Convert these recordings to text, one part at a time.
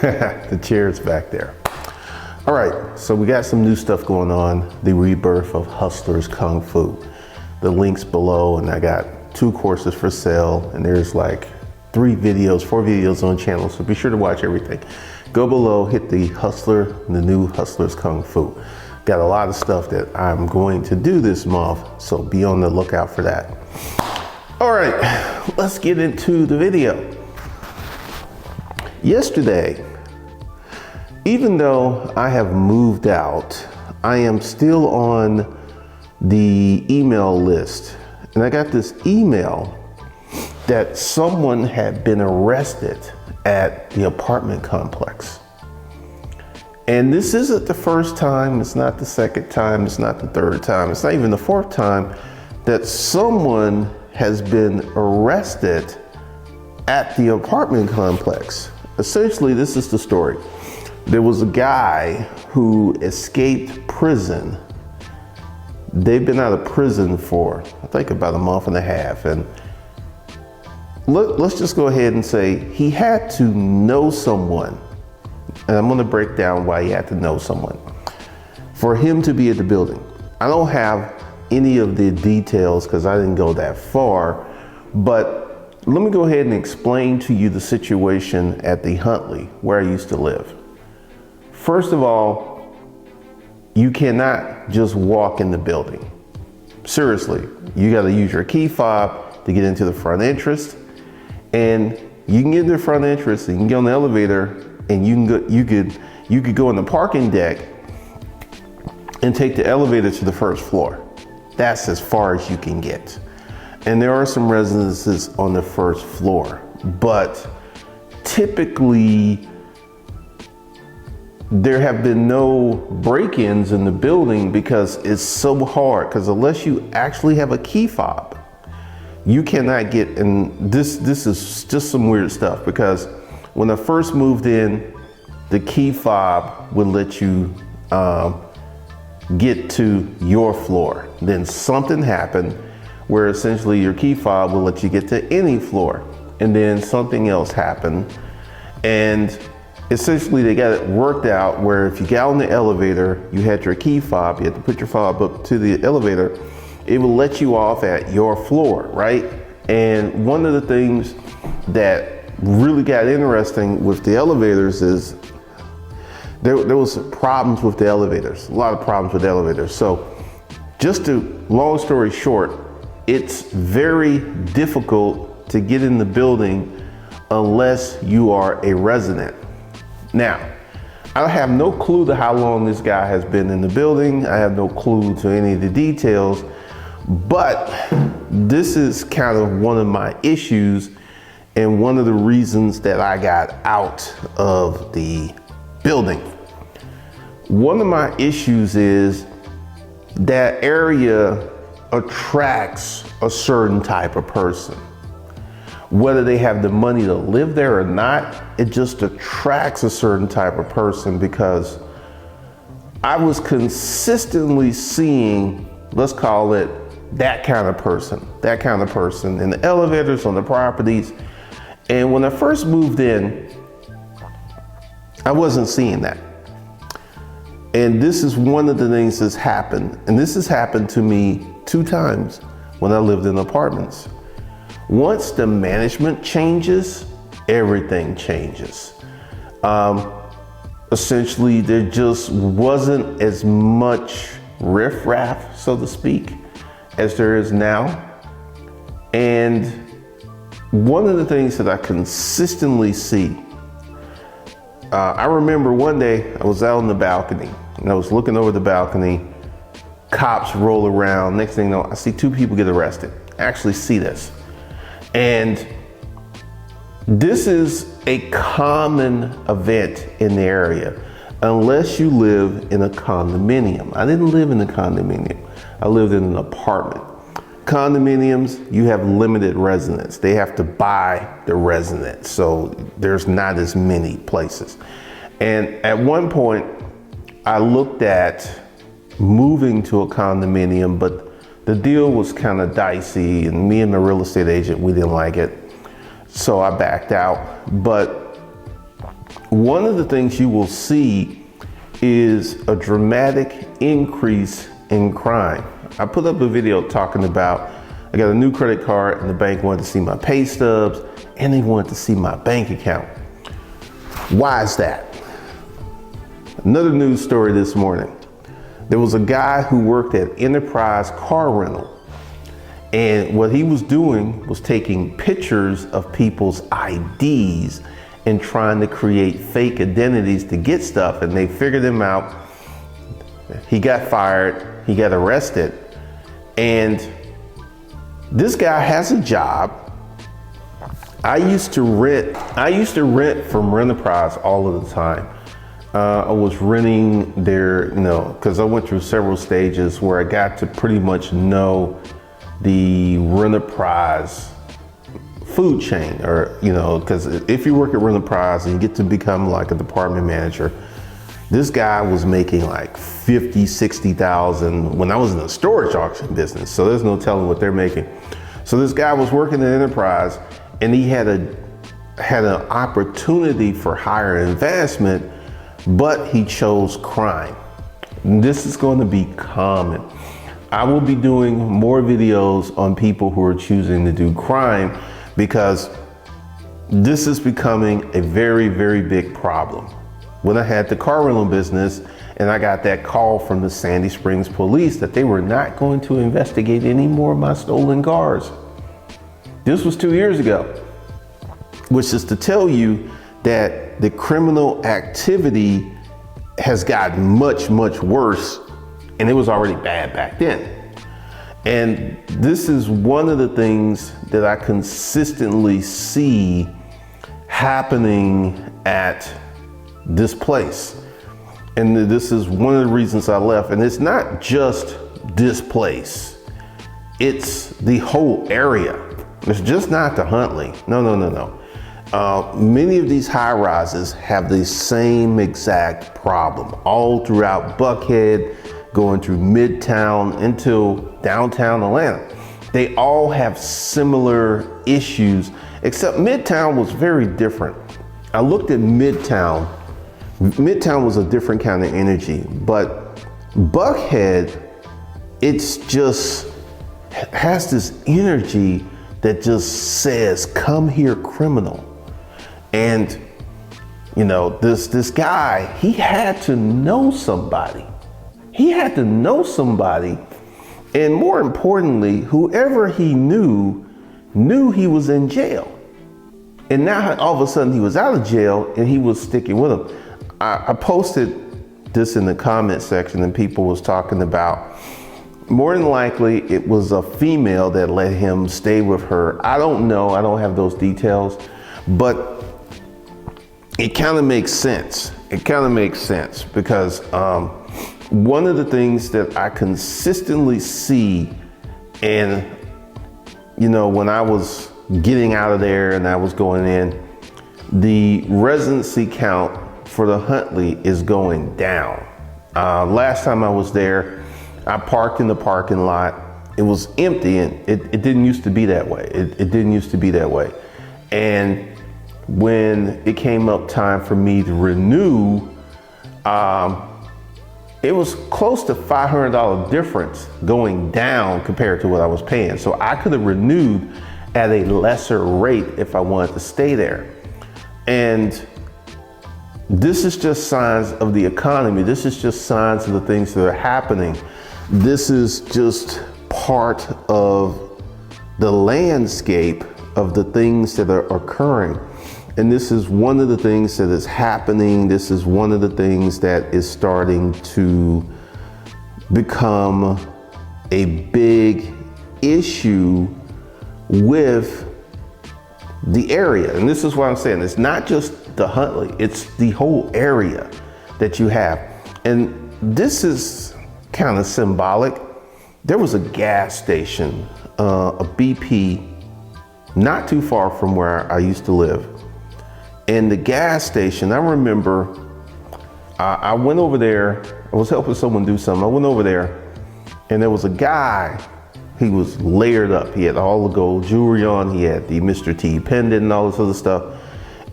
The chair's back there. All right, so we got some new stuff going on. The rebirth of Hustlers Kung Fu. The link's below, and I got 2 courses for sale, and there's like 4 videos on the channel, so be sure to watch everything. Go below, hit the new Hustlers Kung Fu. Got a lot of stuff that I'm going to do this month, so be on the lookout for that. All right, let's get into the video. Yesterday, even though I have moved out, I am still on the email list. And I got this email that someone had been arrested at the apartment complex. And this isn't the first time, it's not the second time, it's not the third time, it's not even the 4th time that someone has been arrested at the apartment complex. Essentially, this is the story. There was a guy who escaped prison. They've been out of prison for, I think, about a month and a half. And let's just go ahead and say he had to know someone. And I'm gonna break down why he had to know someone for him to be at the building. I don't have any of the details because I didn't go that far, but let me go ahead and explain to you the situation at the Huntley, where I used to live. First of all, you cannot just walk in the building. Seriously, you gotta use your key fob to get into the front entrance. And you can get into the front entrance and you can get on the elevator and you could go on the parking deck and take the elevator to the 1st floor. That's as far as you can get. And there are some residences on the 1st floor, but typically there have been no break-ins in the building because it's so hard, because unless you actually have a key fob, you cannot get in. This is just some weird stuff, because when I first moved in, the key fob would let you get to your floor. Then something happened where essentially your key fob will let you get to any floor. And then something else happened. And essentially they got it worked out where if you got on the elevator, you had your key fob, you had to put your fob up to the elevator, it will let you off at your floor, right? And one of the things that really got interesting with the elevators is there was problems with the elevators, a lot of problems with the elevators. So just to, long story short, it's very difficult to get in the building unless you are a resident. Now, I have no clue to how long this guy has been in the building. I have no clue to any of the details, but this is kind of one of my issues and one of the reasons that I got out of the building. One of my issues is that area attracts a certain type of person. Whether they have the money to live there or not, it just attracts a certain type of person, because I was consistently seeing, let's call it that kind of person in the elevators, on the properties. And when I first moved in, I wasn't seeing that. And this is one of the things that's happened. And this has happened to me 2 times when I lived in apartments. Once the management changes, everything changes. Essentially, there just wasn't as much riffraff, so to speak, as there is now. And one of the things that I consistently see, I remember one day I was out on the balcony and I was looking over the balcony, cops roll around. Next thing you know, I see 2 people get arrested. I actually see this. And this is a common event in the area, unless you live in a condominium. I didn't live in a condominium. I lived in an apartment. Condominiums, you have limited residents. They have to buy the residents, so there's not as many places. And at one point, I looked at moving to a condominium, but the deal was kind of dicey, and me and the real estate agent, we didn't like it. So I backed out. But one of the things you will see is a dramatic increase in crime. I put up a video talking about, I got a new credit card and the bank wanted to see my pay stubs and they wanted to see my bank account. Why is that? Another news story this morning. There was a guy who worked at Enterprise Car Rental. And what he was doing was taking pictures of people's IDs and trying to create fake identities to get stuff. And they figured him out. He got fired, he got arrested. And this guy has a job. I used to rent from Enterprise all of the time. I was renting there, because I went through several stages where I got to pretty much know the Enterprise food chain, or, because if you work at Enterprise and you get to become like a department manager, this guy was making like 50, 60,000 when I was in the storage auction business. So there's no telling what they're making. So this guy was working at Enterprise and he had an opportunity for higher investment, but he chose crime. This is going to be common. I will be doing more videos on people who are choosing to do crime because this is becoming a very, very big problem. When I had the car rental business and I got that call from the Sandy Springs police that they were not going to investigate any more of my stolen cars. This was 2 years ago, which is to tell you that the criminal activity has gotten much, much worse, and it was already bad back then. And this is one of the things that I consistently see happening at this place. And this is one of the reasons I left. And it's not just this place, it's the whole area. It's just not the Huntley. No. Many of these high rises have the same exact problem all throughout Buckhead, going through Midtown into downtown Atlanta. They all have similar issues, except Midtown was very different. I looked at Midtown. Midtown was a different kind of energy, but Buckhead, it's just has this energy that just says, come here, criminal. And, this guy, he had to know somebody. He had to know somebody. And more importantly, whoever he knew he was in jail. And now all of a sudden he was out of jail and he was sticking with him. I posted this in the comment section and people was talking about, more than likely it was a female that let him stay with her. I don't know, I don't have those details, but it kind of makes sense. It kind of makes sense because one of the things that I consistently see, and when I was getting out of there and I was going in, the residency count for the Huntley is going down. Last time I was there, I parked in the parking lot. It was empty and it didn't used to be that way. It didn't used to be that way. And when it came up time for me to renew, it was close to $500 difference going down compared to what I was paying. So I could have renewed at a lesser rate if I wanted to stay there. And this is just signs of the economy. This is just signs of the things that are happening. This is just part of the landscape of the things that are occurring. And this is one of the things that is happening. This is one of the things that is starting to become a big issue with the area. And this is what I'm saying. It's not just the Huntley, it's the whole area that you have. And this is kind of symbolic. There was a gas station, a BP, not too far from where I used to live. And the gas station, I remember I went over there, I was helping someone do something. I went over there and there was a guy, he was layered up. He had all the gold jewelry on, he had the Mr. T pendant and all this other stuff.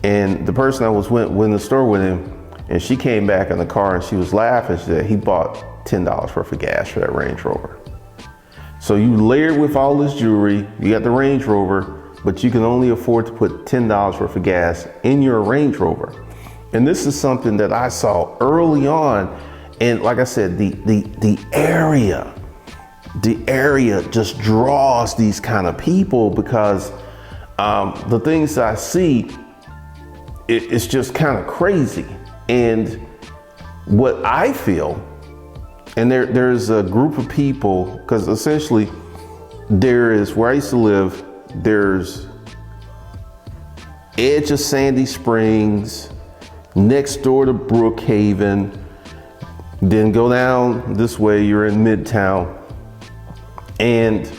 And the person I was went in the store with him, and she came back in the car and she was laughing. She said he bought $10 worth of gas for that Range Rover. So you layered with all this jewelry, you got the Range Rover, but you can only afford to put $10 worth of gas in your Range Rover. And this is something that I saw early on. And like I said, the area just draws these kind of people because the things I see, it's just kind of crazy. And what I feel, and there's a group of people, because essentially there is, where I used to live, there's edge of Sandy Springs, next door to Brookhaven, then go down this way, you're in Midtown. And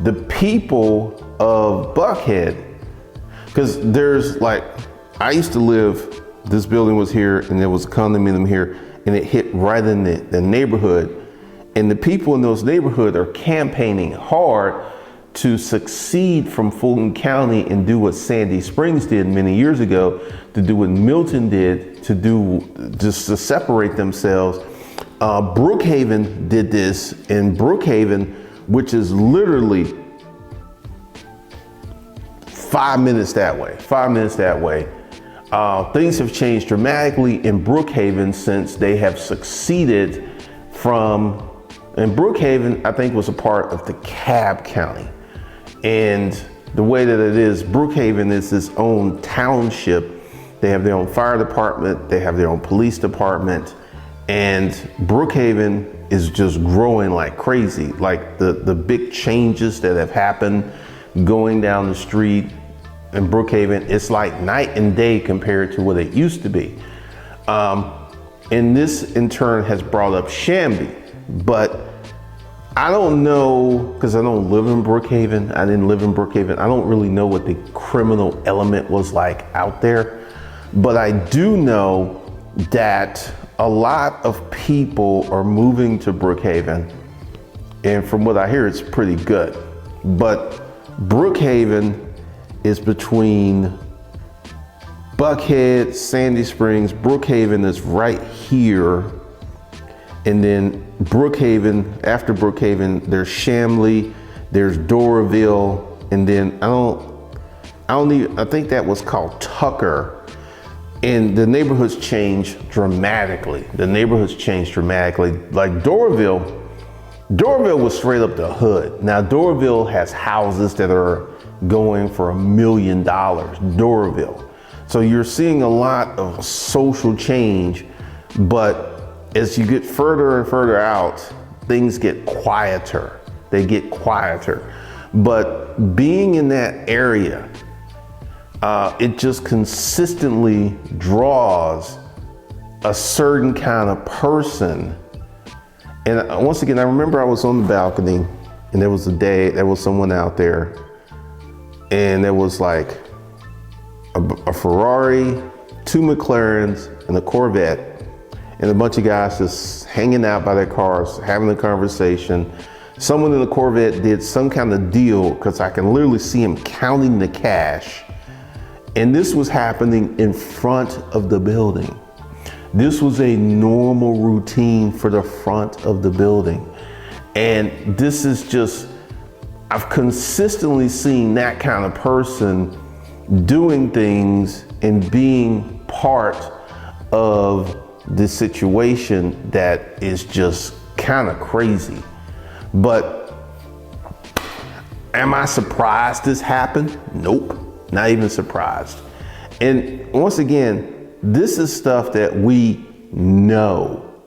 the people of Buckhead, because there's like, I used to live, this building was here and there was a condominium here, and it hit right in the neighborhood. And the people in those neighborhoods are campaigning hard to succeed from Fulton County and do what Sandy Springs did many years ago, to do what Milton did, to do just to separate themselves. Brookhaven did this, and Brookhaven, which is literally 5 minutes that way. Things have changed dramatically in Brookhaven since they have succeeded from, and Brookhaven, I think, was a part of DeKalb County. And the way that it is, Brookhaven is its own township. They have their own fire department, they have their own police department, and Brookhaven is just growing like crazy. Like the big changes that have happened going down the street in Brookhaven, it's like night and day compared to what it used to be. And this in turn has brought up Shamby, but I don't know, because I don't live in Brookhaven. I didn't live in Brookhaven. I don't really know what the criminal element was like out there, but I do know that a lot of people are moving to Brookhaven, and from what I hear, it's pretty good. But Brookhaven is between Buckhead, Sandy Springs. Brookhaven is right here. And then Brookhaven, after Brookhaven, there's Shamley, there's Doraville, and then I think that was called Tucker. And the neighborhoods changed dramatically. Like Doraville was straight up the hood. Now Doraville has houses that are going for $1 million, Doraville. So you're seeing a lot of social change, but as you get further and further out, things get quieter. They get quieter. But being in that area, it just consistently draws a certain kind of person. And once again, I remember I was on the balcony and there was someone out there, and there was like a Ferrari, 2 McLarens, and a Corvette, and a bunch of guys just hanging out by their cars, having a conversation. Someone in the Corvette did some kind of deal, because I can literally see him counting the cash. And this was happening in front of the building. This was a normal routine for the front of the building. And this is just, I've consistently seen that kind of person doing things and being part of the situation that is just kind of crazy. But am I surprised this happened? Nope. Not even surprised. And once again, this is stuff that we know.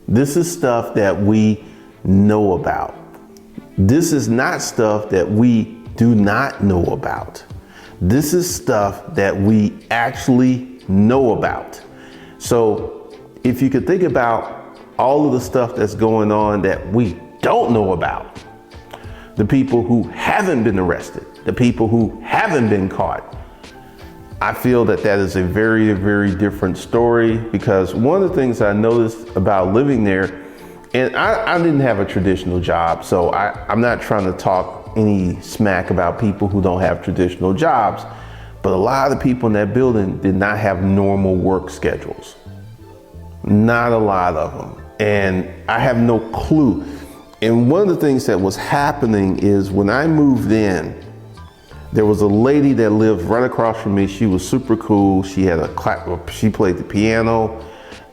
This is stuff that we know about. This is not stuff that we do not know about. This is stuff that we actually know about. So if you could think about all of the stuff that's going on that we don't know about, the people who haven't been arrested, the people who haven't been caught, I feel that that is a very, very different story. Because one of the things I noticed about living there, and I didn't have a traditional job, so I'm not trying to talk any smack about people who don't have traditional jobs, But a lot of the people in that building did not have normal work schedules. Not a lot of them. And I have no clue. And one of the things that was happening is when I moved in, there was a lady that lived right across from me. She was super cool. She had she played the piano,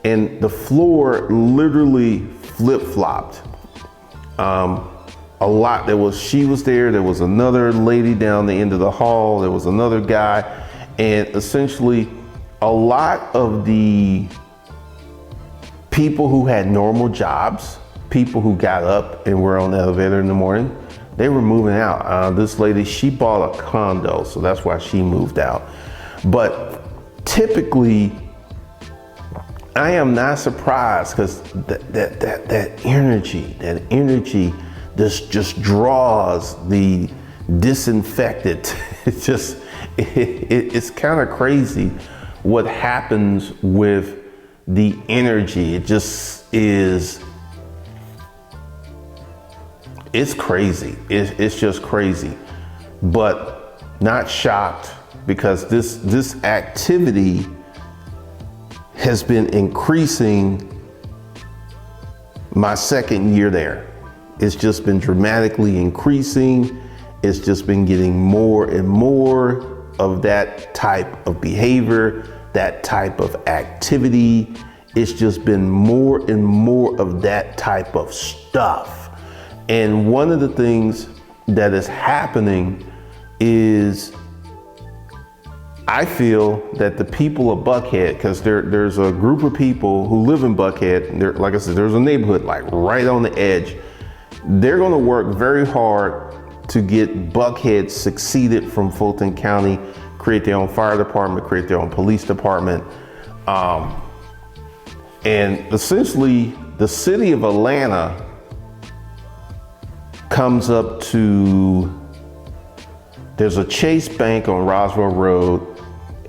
and the floor literally flip-flopped. A lot. She was there. There was another lady down the end of the hall. There was another guy, and essentially, a lot of the people who had normal jobs, people who got up and were on the elevator in the morning, they were moving out. This lady, she bought a condo, so that's why she moved out. But typically, I am not surprised because that energy just draws the disinfected. It's kind of crazy what happens with the energy. It just is. It's crazy. It's just crazy, but not shocked because this activity has been increasing my second year there. It's just been dramatically increasing. It's just been getting more and more of that type of behavior, that type of activity. It's just been more and more of that type of stuff. And one of the things that is happening is I feel that the people of Buckhead, because there's a group of people who live in Buckhead, like I said, there's a neighborhood like right on the edge. They're gonna work very hard to get Buckhead succeeded from Fulton County, create their own fire department, create their own police department. And essentially the city of Atlanta comes up to, there's a Chase Bank on Roswell Road,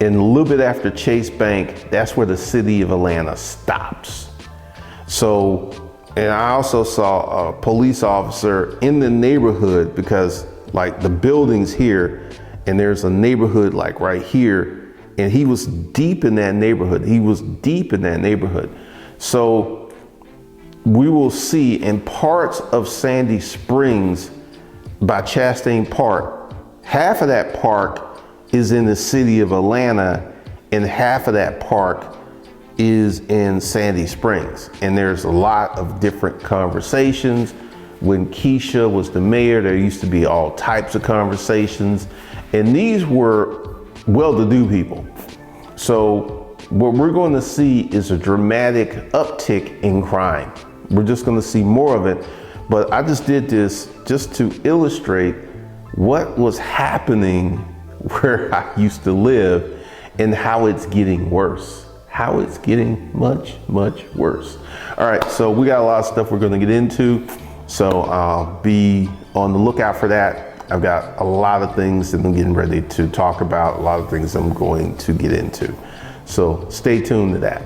and a little bit after Chase Bank, that's where the city of Atlanta stops. So, and I also saw a police officer in the neighborhood because like the building's here and there's a neighborhood like right here, and he was deep in that neighborhood. So we will see in parts of Sandy Springs by Chastain Park, half of that park is in the city of Atlanta and half of that park is in Sandy Springs. And there's a lot of different conversations. When Keisha was the mayor, there used to be all types of conversations, and these were well-to-do people. So what we're going to see is a dramatic uptick in crime. We're just going to see more of it. But I just did this just to illustrate what was happening where I used to live and how it's getting worse. How it's getting much, much worse. All right, so we got a lot of stuff we're going to get into. So be on the lookout for that. I've got a lot of things that I'm getting ready to talk about, a lot of things I'm going to get into. So stay tuned to that.